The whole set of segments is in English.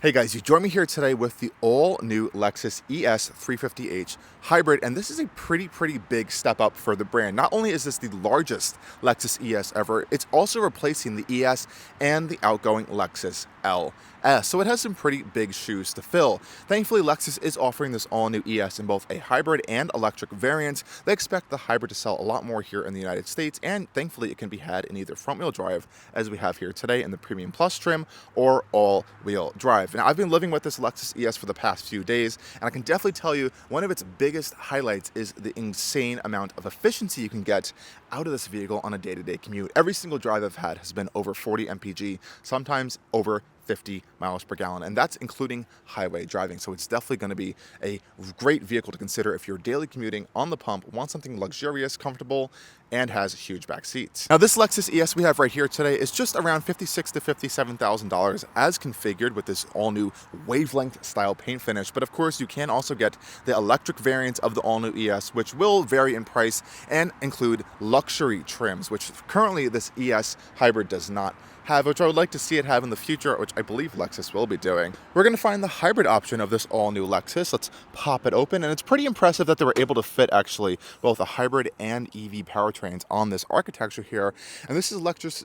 Hey guys, you join me here today with the all-new Lexus ES350h hybrid, and this is a pretty big step up for the brand. Not only is this the largest Lexus ES ever, it's also replacing the ES and the outgoing Lexus LS, so it has some pretty big shoes to fill. Thankfully, Lexus is offering this all-new ES in both a hybrid and electric variant. They expect the hybrid to sell a lot more here in the United States, and thankfully it can be had in either front-wheel drive, as we have here today in the Premium Plus trim, or all-wheel drive. Now, I've been living with this Lexus ES for the past few days, and I can definitely tell you one of its biggest highlights is the insane amount of efficiency you can get out of this vehicle on a day-to-day commute. Every single drive I've had has been over 40 mpg, sometimes over 50 miles per gallon, and that's including highway driving. So it's definitely going to be a great vehicle to consider if you're daily commuting on the pump, want something luxurious, comfortable, and has huge back seats. Now, this Lexus ES we have right here today is just around $56,000 to $57,000 as configured with this all-new wavelength style paint finish. But of course, you can also get the electric variant of the all-new ES, which will vary in price and include luxury trims, which currently this ES hybrid does not have, which I would like to see it have in the future, which I believe Lexus will be doing. We're going to find the hybrid option of this all-new Lexus. Let's pop it open, and it's pretty impressive that they were able to fit actually both a hybrid and EV powertrains on this architecture here. And this is Lexus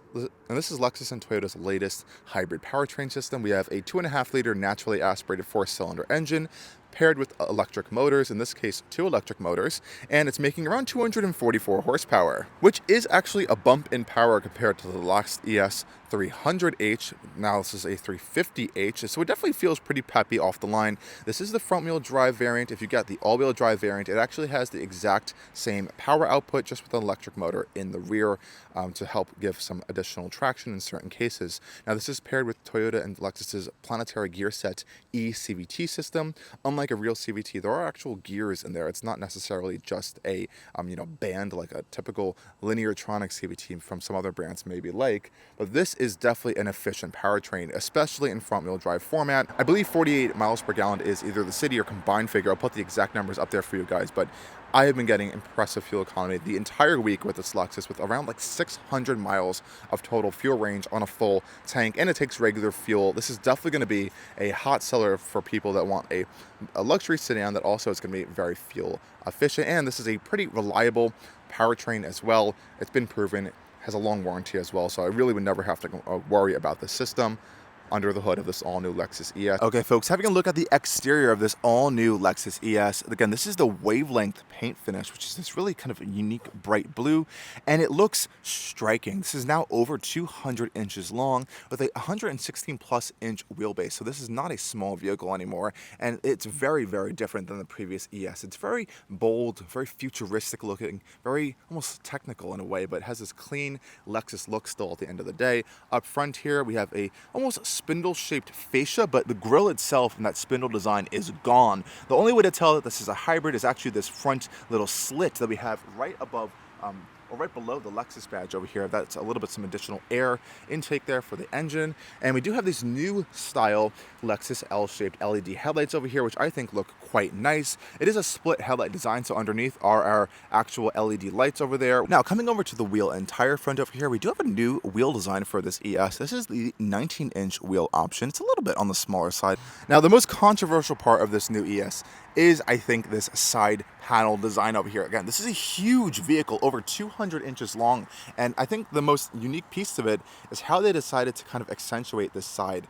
and Toyota's latest hybrid powertrain system. We have a 2.5-liter naturally aspirated 4-cylinder engine paired with electric motors, in this case 2 electric motors, and it's making around 244 horsepower, which is actually a bump in power compared to the last ES300h. Now this is a 350h, so it definitely feels pretty peppy off the line. This is the front-wheel drive variant. If you get the all-wheel drive variant, it actually has the exact same power output, just with an electric motor in the rear to help give some additional traction in certain cases. Now this is paired with Toyota and Lexus's planetary gear set ECVT system. Unlike a real CVT, there are actual gears in there. It's not necessarily just a band like a typical lineartronic CVT from some other brands maybe like, but this is definitely an efficient powertrain, especially in front-wheel drive format. I believe 48 miles per gallon is either the city or combined figure. I'll put the exact numbers up there for you guys, but I have been getting impressive fuel economy the entire week with this Lexus, with around like 600 miles of total fuel range on a full tank, and it takes regular fuel. This is definitely going to be a hot seller for people that want a luxury sedan that also is going to be very fuel efficient, and this is a pretty reliable powertrain as well. It's been proven, has a long warranty as well, so I really would never have to worry about the system under the hood of this all-new Lexus ES. Okay, folks, having a look at the exterior of this all-new Lexus ES. Again, this is the wavelength paint finish, which is this really kind of unique bright blue, and it looks striking. This is now over 200 inches long with a 116+ inch wheelbase, so this is not a small vehicle anymore, and it's very different than the previous ES. It's very bold, very futuristic looking, very almost technical in a way, but it has this clean Lexus look still at the end of the day. Up front here, we have a almost spindle-shaped fascia, but the grille itself and that spindle design is gone. The only way to tell that this is a hybrid is actually this front little slit that we have right above or right below the Lexus badge over here. That's a little bit some additional air intake there for the engine. And we do have these new style Lexus L-shaped LED headlights over here, which I think look quite nice. It is a split headlight design, so underneath are our actual LED lights over there. Now, coming over to the wheel and tire front over here, we do have a new wheel design for this ES. This is the 19-inch wheel option. It's a little bit on the smaller side. Now, the most controversial part of this new ES is, I think, this side panel design over here. Again, this is a huge vehicle, over 200 inches long, and I think the most unique piece of it is how they decided to kind of accentuate this side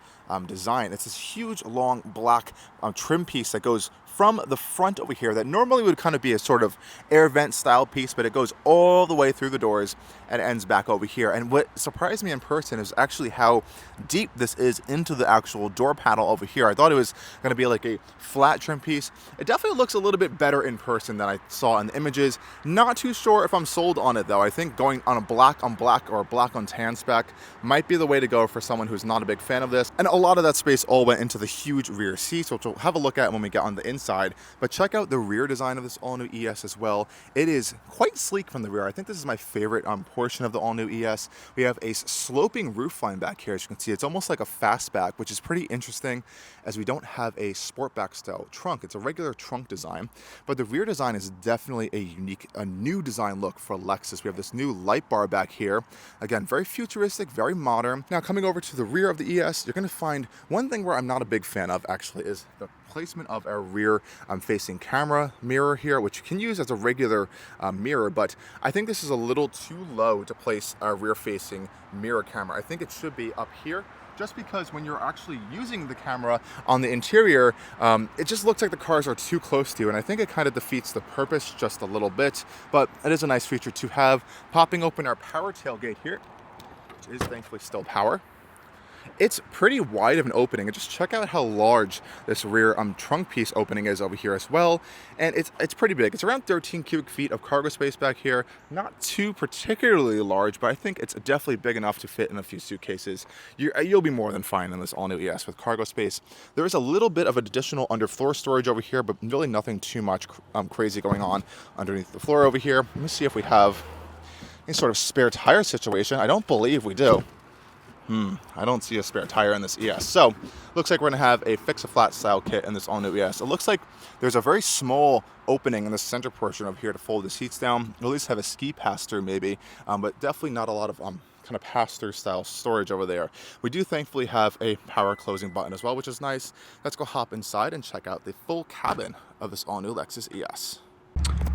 design. It's this huge, long, black trim piece that goes from the front over here that normally would kind of be a sort of air vent style piece, but it goes all the way through the doors and ends back over here. And what surprised me in person is actually how deep this is into the actual door panel over here. I thought it was going to be like a flat trim piece. It definitely looks a little bit better in person than I saw in the images. Not too sure if I'm sold on it though. I think going on a black on black or black on tan spec might be the way to go for someone who's not a big fan of this. And a lot of that space all went into the huge rear seats, which we'll have a look at when we get on the inside. inside. But check out the rear design of this all-new ES as well. It is quite sleek from the rear. I think this is my favorite portion of the all-new ES. We have a sloping roofline back here. As you can see, it's almost like a fastback, which is pretty interesting as we don't have a sportback style trunk. It's a regular trunk design, but the rear design is definitely a new design look for Lexus. We have this new light bar back here. Again, very futuristic, very modern. Now coming over to the rear of the ES, you're going to find one thing where I'm not a big fan of actually is the placement of our rear facing camera mirror here, which you can use as a regular mirror, but I think this is a little too low to place our rear facing mirror camera. I think it should be up here, just because when you're actually using the camera on the interior, it just looks like the cars are too close to you, and I think it kind of defeats the purpose just a little bit, but it is a nice feature to have. Popping open our power tailgate here, which is thankfully still power. It's pretty wide of an opening, and just check out how large this rear trunk piece opening is over here as well. And it's pretty big. It's around 13 cubic feet of cargo space back here. Not too particularly large, but I think it's definitely big enough to fit in a few suitcases. You'll be more than fine in this all-new ES with cargo space. There is a little bit of additional underfloor storage over here, but really nothing too much crazy going on underneath the floor over here. Let me see if we have any sort of spare tire situation. I don't believe we do. I don't see a spare tire in this ES. So, looks like we're going to have a fix-a-flat style kit in this all-new ES. It looks like there's a very small opening in the center portion over here to fold the seats down. At least have a ski pass-through maybe, but definitely not a lot of kind of pass-through style storage over there. We do thankfully have a power closing button as well, which is nice. Let's go hop inside and check out the full cabin of this all-new Lexus ES.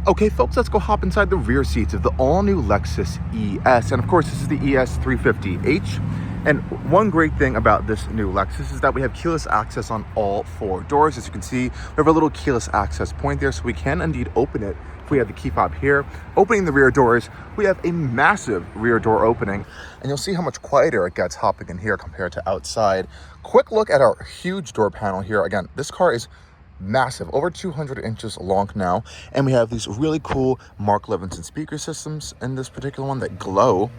Okay folks, let's go hop inside the rear seats of the all-new Lexus ES. And of course, this is the ES350h. And one great thing about this new Lexus is that we have keyless access on all four doors. As you can see, we have a little keyless access point there, so we can indeed open it if we have the key fob here. Opening the rear doors, we have a massive rear door opening, and you'll see how much quieter it gets hopping in here compared to outside. Quick look at our huge door panel here. Again, this car is massive, over 200 inches long now, and we have these really cool Mark Levinson speaker systems in this particular one that glow.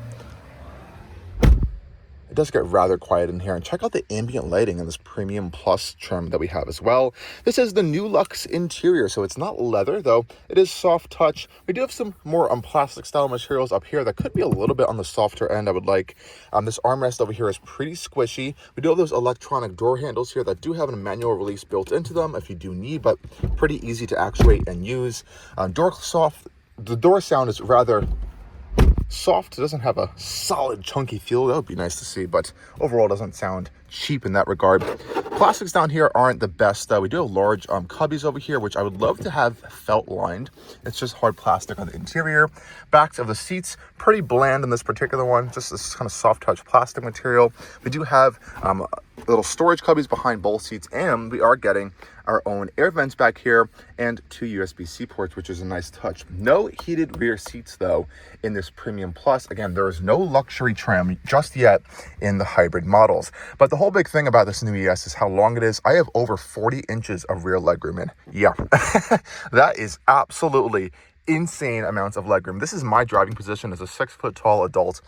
It does get rather quiet in here, and check out the ambient lighting in this Premium Plus trim that we have as well. This is the new Lux interior, so it's not leather, though it is soft touch. We do have some more plastic style materials up here that could be a little bit on the softer end, I would like. This armrest over here is pretty squishy. We do have those electronic door handles here that do have a manual release built into them if you do need, but pretty easy to actuate and use. The door sound is rather soft. It doesn't have a solid chunky feel. That would be nice to see, but overall it doesn't sound cheap in that regard. Plastics down here aren't the best though. We do have large cubbies over here, which I would love to have felt lined. It's just hard plastic on the interior. Backs of the seats, pretty bland in this particular one, just this kind of soft touch plastic material. We do have little storage cubbies behind both seats, and we are getting our own air vents back here and 2 USB-C ports, which is a nice touch. No heated rear seats though in this Premium Plus. Again, there is no luxury trim just yet in the hybrid models, but the whole big thing about this new ES is how long it is. I have over 40 inches of rear legroom in. Yeah, that is absolutely insane amounts of legroom. This is my driving position as a 6 foot tall adult.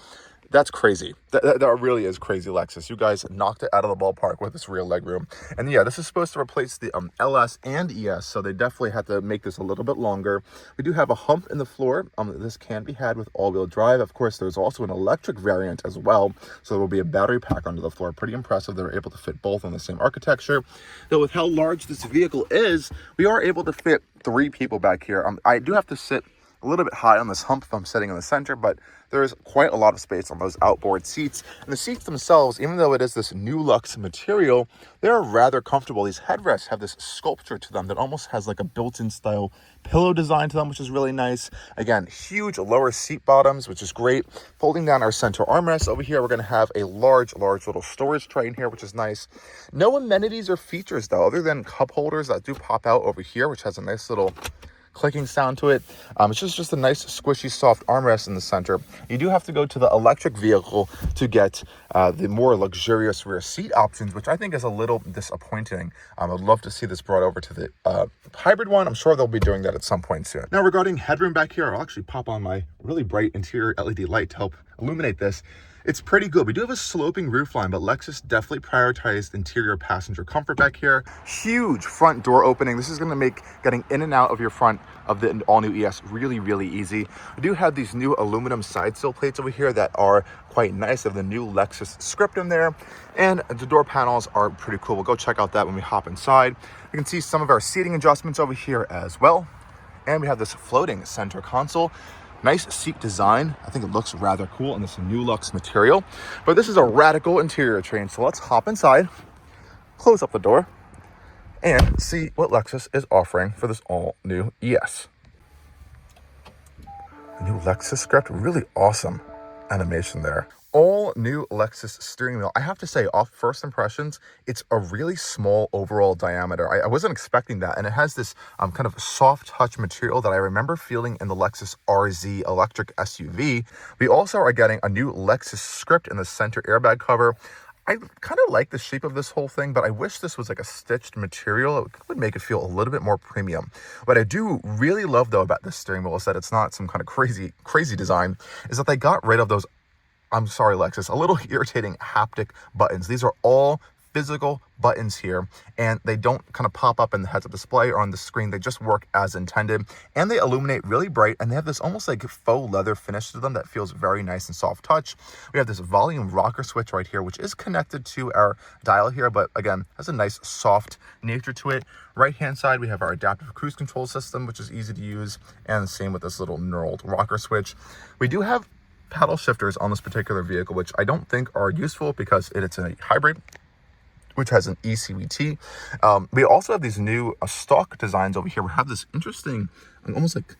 That's crazy. That really is crazy, Lexus. You guys knocked it out of the ballpark with this rear legroom. And yeah, this is supposed to replace the LS and ES, so they definitely had to make this a little bit longer. We do have a hump in the floor. This can be had with all-wheel drive. Of course, there's also an electric variant as well, so there will be a battery pack under the floor. Pretty impressive. They're able to fit both in the same architecture. Though with how large this vehicle is, we are able to fit 3 people back here. I do have to sit a little bit high on this hump if I'm sitting in the center, but there's quite a lot of space on those outboard seats. And the seats themselves, even though it is this new luxe material, they're rather comfortable. These headrests have this sculpture to them that almost has like a built-in style pillow design to them, which is really nice. Again, huge lower seat bottoms, which is great. Folding down our center armrest over here, we're going to have a large little storage tray in here, which is nice. No amenities or features though, other than cup holders that do pop out over here, which has a nice little clicking sound to it. It's just a nice squishy soft armrest in the center. You do have to go to the electric vehicle to get the more luxurious rear seat options, which I think is a little disappointing. I'd love to see this brought over to the hybrid one. I'm sure they'll be doing that at some point soon. Now regarding headroom back here, I'll actually pop on my really bright interior LED light to help illuminate this. It's pretty good. We do have a sloping roofline, but Lexus definitely prioritized interior passenger comfort back here. Huge front door opening. This is going to make getting in and out of your front of the all-new ES really, really easy. We do have these new aluminum side sill plates over here that are quite nice. They have the new Lexus script in there, and the door panels are pretty cool. We'll go check out that when we hop inside. You can see some of our seating adjustments over here as well. And we have this floating center console. Nice seat design. I think it looks rather cool in this new Lux material. But this is a radical interior change. So let's hop inside, close up the door, and see what Lexus is offering for this all-new ES. The new Lexus script, really awesome animation there. All new Lexus steering wheel. I have to say, off first impressions, it's a really small overall diameter. I wasn't expecting that, and it has this kind of soft touch material that I remember feeling in the Lexus RZ electric SUV. We also are getting a new Lexus script in the center airbag cover. I kind of like the shape of this whole thing, but I wish this was like a stitched material. It would make it feel a little bit more premium. What I do really love, though, about this steering wheel is that it's not some kind of crazy design, is that they got rid of those, I'm sorry, Lexus, a little irritating haptic buttons. These are all physical buttons here, and they don't kind of pop up in the heads-up display or on the screen. They just work as intended, and they illuminate really bright, and they have this almost like faux leather finish to them that feels very nice and soft touch. We have this volume rocker switch right here, which is connected to our dial here, but again, has a nice soft nature to it. Right-hand side, we have our adaptive cruise control system, which is easy to use, and the same with this little knurled rocker switch. We do have paddle shifters on this particular vehicle, which I don't think are useful because it's a hybrid, which has an ECVT. We also have these new stock designs over here. We have this interesting, almost like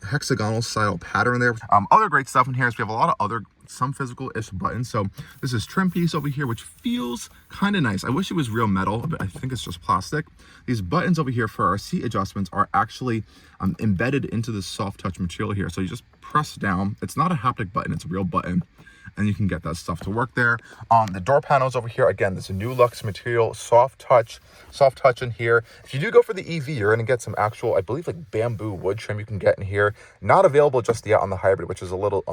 hexagonal style pattern there. Other great stuff in here is we have a lot of some physical-ish buttons. So this is trim piece over here, which feels kind of nice. I wish it was real metal, but I think it's just plastic. These buttons over here for our seat adjustments are actually embedded into the soft touch material here. So you just press down. It's not a haptic button, it's a real button, and you can get that stuff to work there. The door panels over here, again, this is a new Lux material, soft touch in here. If you do go for the EV, you're gonna get some actual, I believe, like bamboo wood trim you can get in here. Not available just yet on the hybrid, which is a little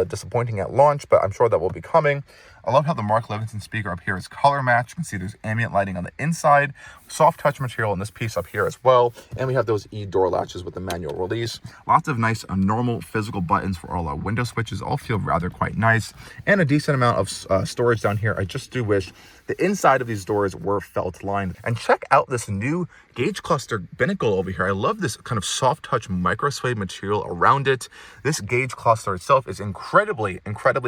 disappointing at launch, but I'm sure that will be coming. I love how the Mark Levinson speaker up here is color matched. You can see there's ambient lighting on the inside, soft touch material in this piece up here as well. And we have those door latches with the manual release. Lots of nice normal physical buttons for all our window switches. All feel rather quite nice. And a decent amount of storage down here. I just do wish the inside of these doors were felt lined. And check out this new gauge cluster binnacle over here. I love this kind of soft touch micro suede material around it. This gauge cluster itself is incredibly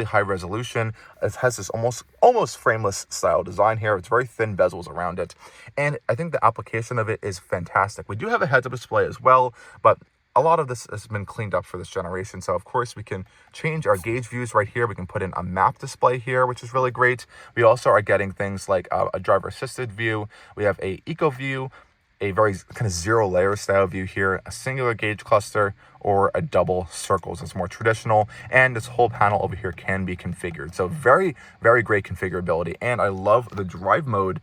high resolution. It has this almost frameless style design here. It's very thin bezels around it, and I think the application of it is fantastic. We do have a heads-up display as well, but a lot of this has been cleaned up for this generation. So of course we can change our gauge views right here. We can put in a map display here, which is really great. We also are getting things like a driver assisted view. We have a eco view, a very kind of zero layer style view here, a singular gauge cluster, or a double circles. It's more traditional, and this whole panel over here can be configured. So very great configurability, and I love the drive mode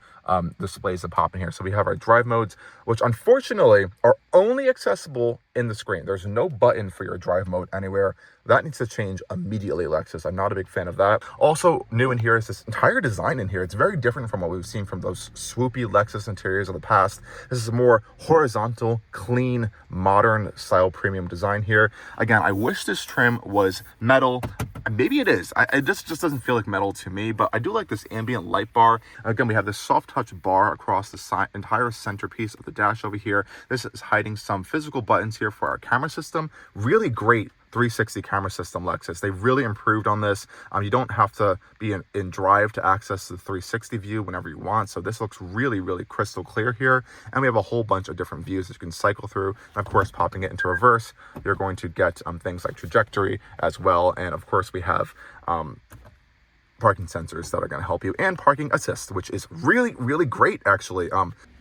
displays that pop in here. So we have our drive modes, which unfortunately are only accessible in the screen. There's no button for your drive mode anywhere. That needs to change immediately, Lexus. I'm not a big fan of that. Also new in here is this entire design in here. It's very different from what we've seen from those swoopy Lexus interiors of the past. This is a more horizontal, clean, modern style premium design here. Again, I wish this trim was metal. Maybe it is. It just doesn't feel like metal to me, but I do like this ambient light bar. Again, we have this soft touch bar across the entire centerpiece of the dash over here. This is hiding some physical buttons here for our camera system. Really great 360 camera system, Lexus. They really improved on this. You don't have to be in drive to access the 360 view whenever you want. So this looks really crystal clear here. And we have a whole bunch of different views that you can cycle through. And of course, popping it into reverse, you're going to get things like trajectory as well. And of course, we have parking sensors that are going to help you, and parking assist, which is really great actually.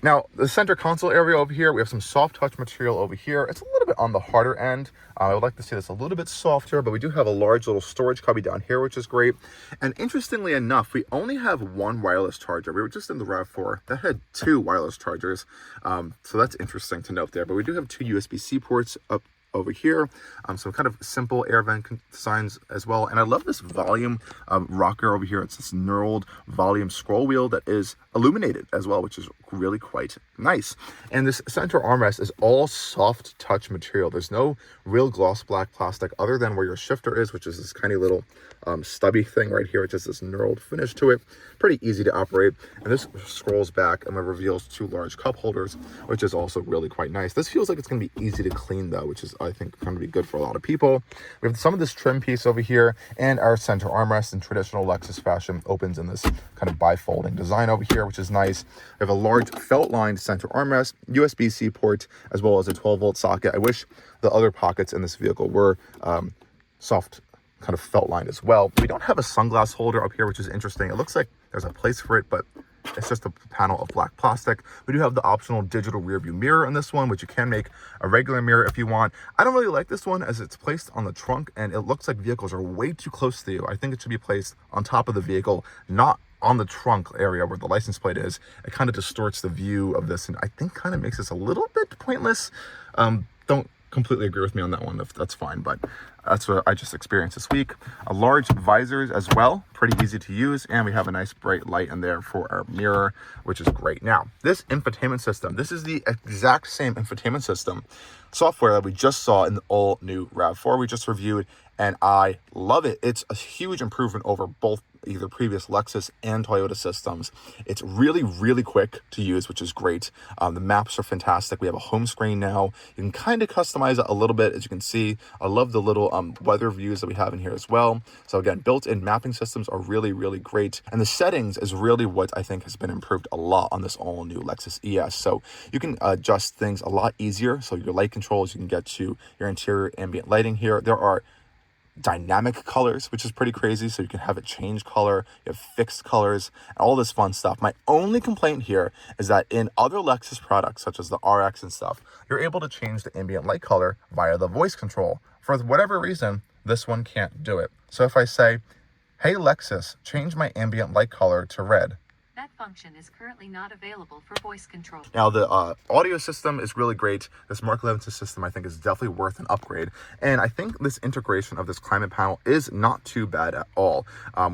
Now the center console area over here, we have some soft touch material over here. It's a little bit on the harder end. I would like to see this a little bit softer, but we do have a large little storage cubby down here, which is great. And interestingly enough, we only have one wireless charger. We were just in the RAV4 that had two wireless chargers, so that's interesting to note there. But we do have two USB-C ports up over here. Some kind of simple air vent signs as well. And I love this volume rocker over here. It's this knurled volume scroll wheel that is illuminated as well, which is really quite nice. And this center armrest is all soft touch material. There's no real gloss black plastic other than where your shifter is, which is this tiny little stubby thing right here. It's just this knurled finish to it. Pretty easy to operate. And this scrolls back and it reveals 2 large cup holders, which is also really quite nice. This feels like it's going to be easy to clean though, which is, I think, going to be good for a lot of people. We have some of this trim piece over here, and our center armrest in traditional Lexus fashion opens in this kind of bifolding design over here, which is nice. We have a large felt-lined center armrest, USB-C port, as well as a 12-volt socket. I wish the other pockets in this vehicle were soft kind of felt lined as well. We don't have a sunglass holder up here, which is interesting. It looks like there's a place for it, but it's just a panel of black plastic. We do have the optional digital rear view mirror in this one, which you can make a regular mirror if you want. I don't really like this one as it's placed on the trunk and it looks like vehicles are way too close to you. I think it should be placed on top of the vehicle, not on the trunk area where the license plate is. It kind of distorts the view of this and I think kind of makes this a little bit pointless. Don't completely agree with me on that one, if that's fine, but that's what I just experienced this week. A large visors as well, pretty easy to use, and we have a nice bright light in there for our mirror, which is great. Now, this infotainment system, this is the exact same infotainment system software that we just saw in the all new RAV4 we just reviewed, and I love it. It's a huge improvement over both either previous Lexus and Toyota systems. It's really, really quick to use, which is great. The maps are fantastic. We have a home screen now. You can kind of customize it a little bit, as you can see. I love the little weather views that we have in here as well. So again, built-in mapping systems are really, really great. And the settings is really what I think has been improved a lot on this all-new Lexus ES. So you can adjust things a lot easier. So your light controls, you can get to your interior ambient lighting here. There are dynamic colors, which is pretty crazy, so you can have it change color, you have fixed colors, all this fun stuff. My only complaint here is that in other Lexus products, such as the RX and stuff, you're able to change the ambient light color via the voice control. For whatever reason, this one can't do it. So if I say, hey Lexus, change my ambient light color to red, that function is currently not available for voice control. Now, the audio system is really great. This Mark Levinson system, I think, is definitely worth an upgrade. And I think this integration of this climate panel is not too bad at all.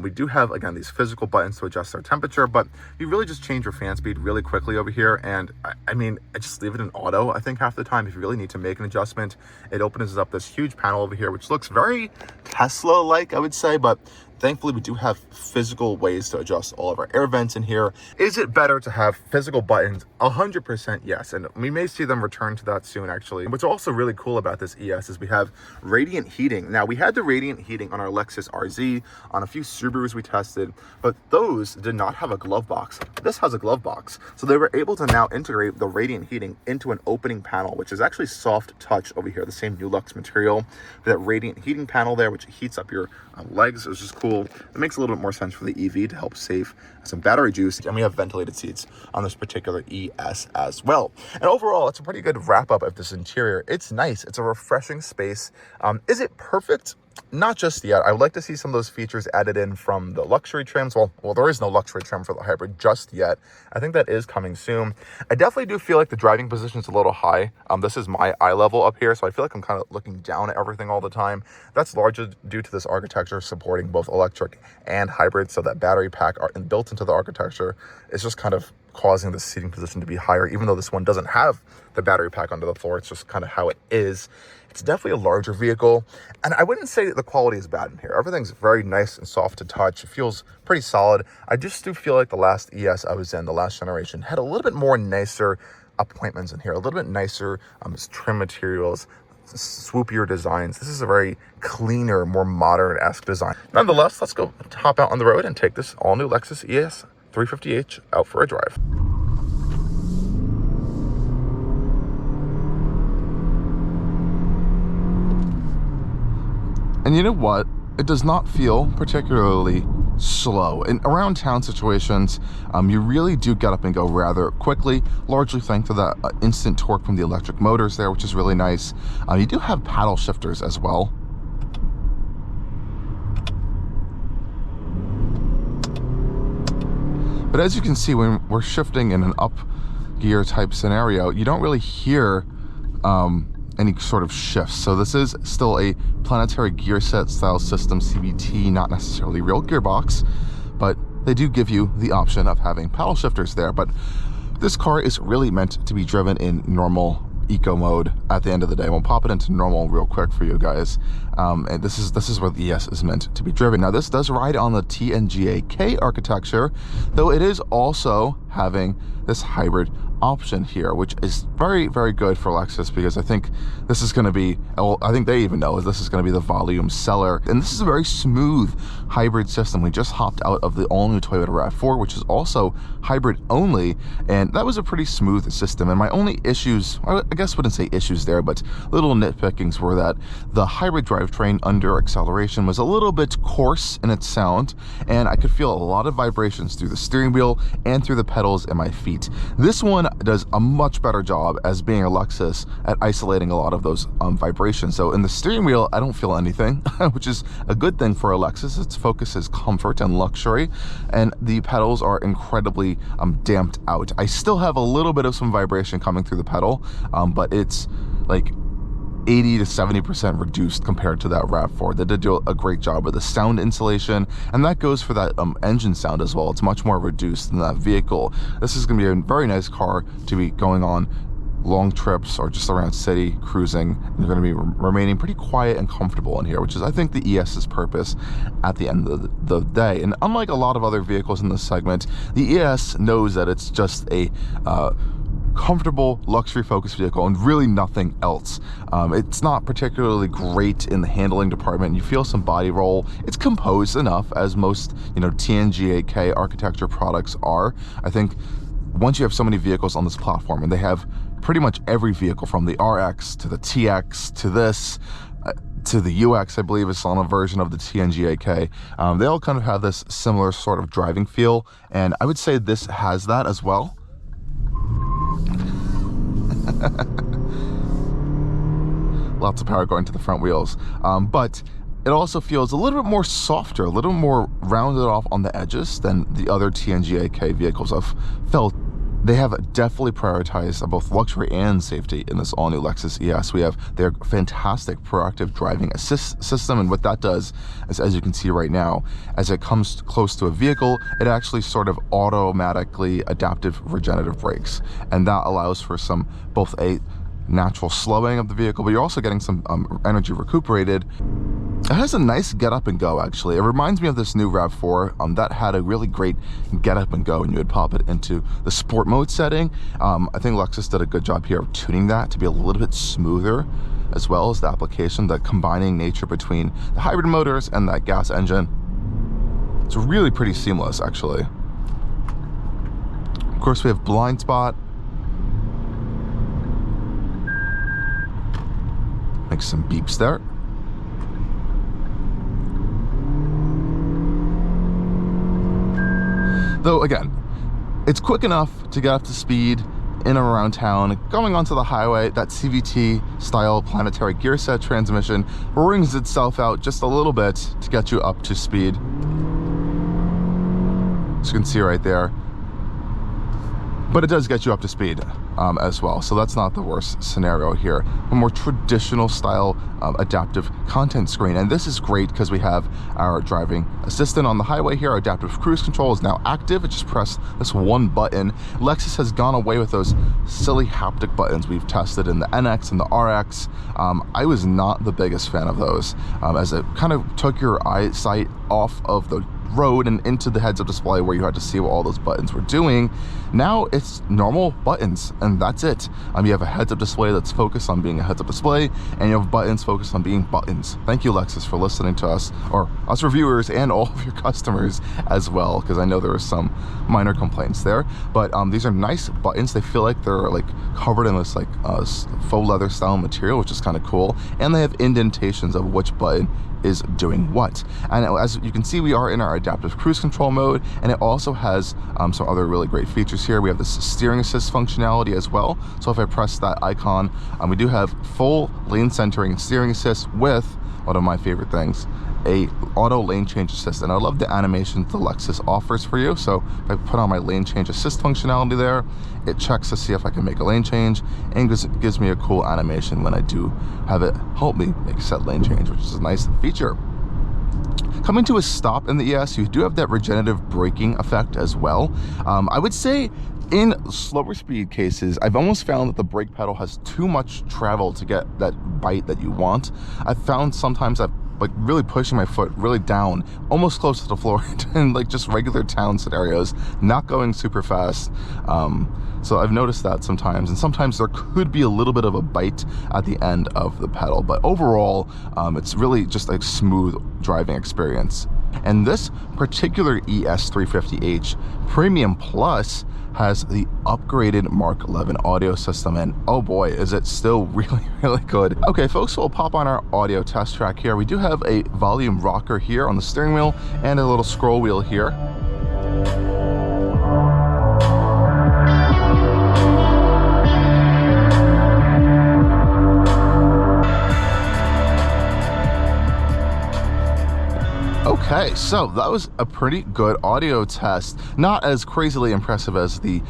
We do have, again, these physical buttons to adjust our temperature, but you really just change your fan speed really quickly over here. And I mean, I just leave it in auto, I think, half the time. If you really need to make an adjustment, it opens up this huge panel over here, which looks very Tesla-like, I would say, but thankfully, we do have physical ways to adjust all of our air vents in here. Is it better to have physical buttons? 100% yes, and we may see them return to that soon, actually. What's also really cool about this ES is we have radiant heating. Now, we had the radiant heating on our Lexus RZ, on a few Subarus we tested, but those did not have a glove box. This has a glove box. So they were able to now integrate the radiant heating into an opening panel, which is actually soft touch over here, the same Nulux material. That radiant heating panel there, which heats up your legs, is just cool. It makes a little bit more sense for the EV to help save some battery juice. And we have ventilated seats on this particular ES as well. And overall, it's a pretty good wrap up of this interior. It's nice. It's a refreshing space. Is it perfect? Not just yet. I would like to see some of those features added in from the luxury trims. Well, there is no luxury trim for the hybrid just yet. I think that is coming soon. I definitely do feel like the driving position is a little high. This is my eye level up here, so I feel like I'm kind of looking down at everything all the time. That's largely due to this architecture supporting both electric and hybrid, so that battery pack built into the architecture is just kind of causing the seating position to be higher, even though this one doesn't have the battery pack under the floor. It's just kind of how it is. It's definitely a larger vehicle, and I wouldn't say that the quality is bad in here. Everything's very nice and soft to touch. It feels pretty solid. I just do feel like the last ES I was in, the last generation, had a little bit more nicer appointments in here, a little bit nicer trim materials, swoopier designs. This is a very cleaner, more modern-esque design. Nonetheless, let's go hop out on the road and take this all-new Lexus ES350h out for a drive. And you know what? It does not feel particularly slow. In around town situations, you really do get up and go rather quickly, largely thanks to the instant torque from the electric motors there, which is really nice. You do have paddle shifters as well. But as you can see, when we're shifting in an up gear type scenario, you don't really hear any sort of shifts. So this is still a planetary gear set style system, CVT, not necessarily real gearbox, but they do give you the option of having paddle shifters there. But this car is really meant to be driven in normal eco mode at the end of the day. We'll pop it into normal real quick for you guys. And this is where the ES is meant to be driven. Now this does ride on the TNGA-K architecture, though it is also having this hybrid option here, which is very, very good for Lexus, because I think this is going to be, well, I think they even know this is going to be the volume seller. And this is a very smooth hybrid system. We just hopped out of the all-new Toyota RAV4, which is also hybrid only, and that was a pretty smooth system. And my only issues, I guess wouldn't say issues there, but little nitpickings, were that the hybrid drivetrain under acceleration was a little bit coarse in its sound, and I could feel a lot of vibrations through the steering wheel and through the pedals in my feet. This one does a much better job as being a Lexus at isolating a lot of those vibrations. So in the steering wheel, I don't feel anything, which is a good thing for a Lexus. Its focus is comfort and luxury, and the pedals are incredibly damped out. I still have a little bit of some vibration coming through the pedal, but it's like 80 to 70% reduced compared to that RAV4. They did do a great job with the sound insulation, and that goes for that engine sound as well. It's much more reduced than that vehicle. This is going to be a very nice car to be going on long trips or just around city cruising. You're going to be remaining pretty quiet and comfortable in here, which is, I think, the ES's purpose at the end of the day. And unlike a lot of other vehicles in this segment, the ES knows that it's just a comfortable luxury focused vehicle and really nothing else. It's not particularly great in the handling department. You feel some body roll. It's composed enough, as most, TNGA-K architecture products are. I think once you have so many vehicles on this platform, and they have pretty much every vehicle from the RX to the TX to this to the UX, I believe is on a version of the TNGA-K. They all kind of have this similar sort of driving feel, and I would say this has that as well. Lots of power going to the front wheels, but it also feels a little bit more softer, a little more rounded off on the edges than the other TNGA-K vehicles I've felt. They have definitely prioritized both luxury and safety in this all-new Lexus ES. We have their fantastic proactive driving assist system, and what that does is, as you can see right now, as it comes close to a vehicle, it actually sort of automatically adaptive regenerative brakes, and that allows for some both a natural slowing of the vehicle, but you're also getting some energy recuperated. It has a nice get up and go, actually. It reminds me of this new RAV4 that had a really great get up and go, and you would pop it into the sport mode setting. I think Lexus did a good job here of tuning that to be a little bit smoother, as well as the application, the combining nature between the hybrid motors and that gas engine. It's really pretty seamless, actually. Of course, we have blind spot. Makes some beeps there. Though again, it's quick enough to get up to speed in and around town. Going onto the highway, that CVT style planetary gear set transmission brings itself out just a little bit to get you up to speed. As you can see right there. But it does get you up to speed as well, so that's not the worst scenario here. A more traditional style adaptive content screen, and this is great because we have our driving assistant on the highway here. Our adaptive cruise control is now active. It just pressed this one button. Lexus has gone away with those silly haptic buttons we've tested in the NX and the RX. I was not the biggest fan of those, as it kind of took your eyesight off of the road and into the heads-up display where you had to see what all those buttons were doing. Now it's normal buttons, and that's it. You have a heads-up display that's focused on being a heads-up display, and you have buttons focused on being buttons. Thank you, Lexus, for listening to us, or us reviewers, and all of your customers as well, because I know there were some minor complaints there. But these are nice buttons. They feel like they're like covered in this like faux leather style material, which is kind of cool, and they have indentations of which button is doing what. And as you can see, we are in our adaptive cruise control mode, and it also has some other really great features here. We have this steering assist functionality as well. So if I press that icon, we do have full lane centering and steering assist with one of my favorite things, a auto lane change assist, and I love the animations the Lexus offers for you. So if I put on my lane change assist functionality there, it checks to see if I can make a lane change, and gives me a cool animation when I do have it help me make said lane change, which is a nice feature. Coming to a stop in the ES, you do have that regenerative braking effect as well. I would say in slower speed cases, I've almost found that the brake pedal has too much travel to get that bite that you want. I've found sometimes I've like really pushing my foot really down, almost close to the floor in like just regular town scenarios, not going super fast. So I've noticed that sometimes, and sometimes there could be a little bit of a bite at the end of the pedal, but overall, it's really just a smooth driving experience. And this particular ES350h Premium Plus has the upgraded Mark Levinson audio system, and oh boy, is it still really good. Okay folks, so we'll pop on our audio test track here. We do have a volume rocker here on the steering wheel and a little scroll wheel here. Okay, so that was a pretty good audio test. Not as crazily impressive as the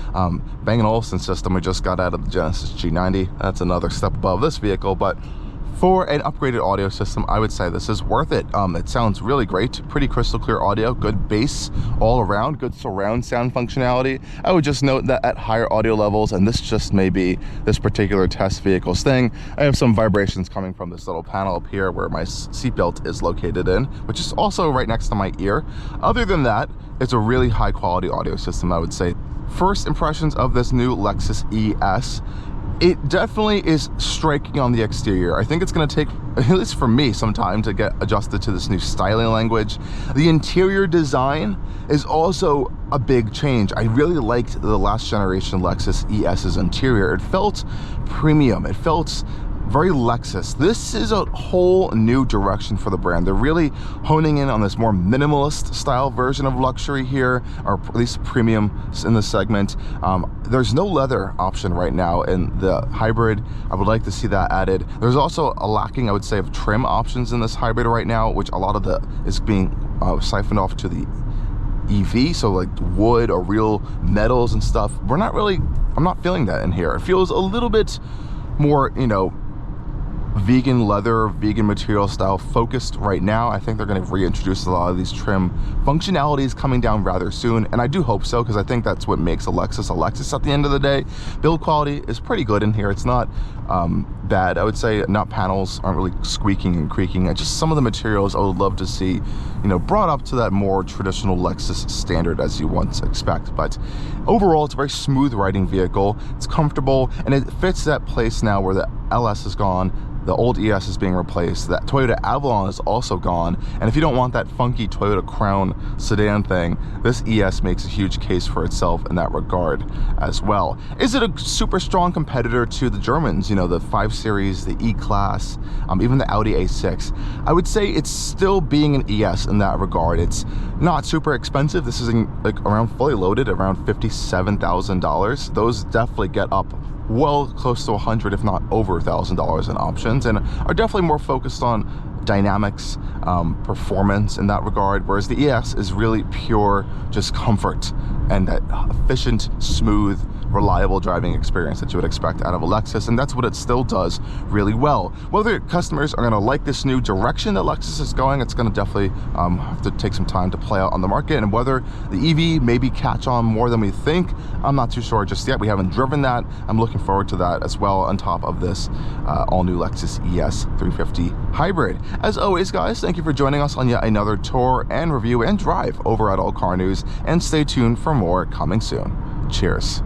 Bang & Olufsen system we just got out of the Genesis G90. That's another step above this vehicle, but for an upgraded audio system, I would say this is worth it. It sounds really great, pretty crystal clear audio, good bass all around, good surround sound functionality. I would just note that at higher audio levels, and this just may be this particular test vehicle's thing, I have some vibrations coming from this little panel up here where my seatbelt is located in, which is also right next to my ear. Other than that, it's a really high quality audio system, I would say. First impressions of this new Lexus ES. It definitely is striking on the exterior. I think it's going to take, at least for me, some time to get adjusted to this new styling language. The interior design is also a big change. I really liked the last generation Lexus ES's interior. It felt premium. It felt very Lexus. This is a whole new direction for the brand. They're really honing in on this more minimalist style version of luxury here, or at least premium in the segment. There's no leather option right now in the hybrid. I would like to see that added. There's also a lacking, I would say, of trim options in this hybrid right now, which a lot of the is being siphoned off to the EV, so like wood or real metals and stuff. I'm not feeling that in here. It feels a little bit more, you know, vegan leather, vegan material style focused right now. I think they're going to reintroduce a lot of these trim functionalities coming down rather soon, and I do hope so, because I think that's what makes a Lexus at the end of the day. Build quality is pretty good in here. It's not bad. I would say not panels aren't really squeaking and creaking. It's just some of the materials I would love to see, you know, brought up to that more traditional Lexus standard as you once expect. But overall, it's a very smooth riding vehicle. It's comfortable, and it fits that place now where the LS is gone, the old ES is being replaced, that Toyota Avalon is also gone, and if you don't want that funky Toyota Crown sedan thing, this ES makes a huge case for itself in that regard as well. Is it a super strong competitor to the Germans, you know, the 5 Series, the E-Class, even the Audi A6? I would say it's still being an ES in that regard. It's not super expensive. This is like around fully loaded, around $57,000. Those definitely get up well close to 100, if not over $1,000 in options, and are definitely more focused on dynamics, performance in that regard, whereas the ES is really pure just comfort and that efficient, smooth, reliable driving experience that you would expect out of a Lexus, and that's what it still does really well. Whether customers are going to like this new direction that Lexus is going, it's going to definitely have to take some time to play out on the market, and whether the EV maybe catch on more than we think, I'm not too sure just yet. We haven't driven that. I'm looking forward to that as well, on top of this all-new Lexus ES350 hybrid. As always, guys, thank you for joining us on yet another tour and review and drive over at Allcarnews, and stay tuned for more coming soon. Cheers.